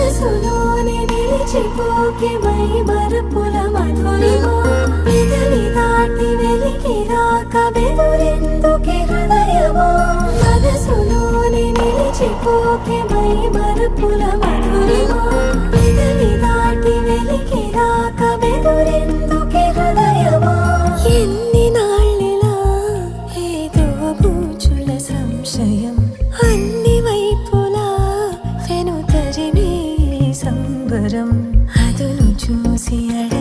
మనసులోని నిలిచిపోకే మై మరపుల మధురిమా పెదవి దాటి వెలికి రాక బెదురెందుకే హృదయమా మనసులోని నిలిచిపోకే మై మరపుల మధురిమా పెదవి దాటి వెలికి రాక బెదురెందుకే హృదయమా ఎన్ని నాళ్ళిలా ఏదో బూచుల సంశయం అన్ని వైపులా వెను తరిమే సంబరం అదును చూసి అడ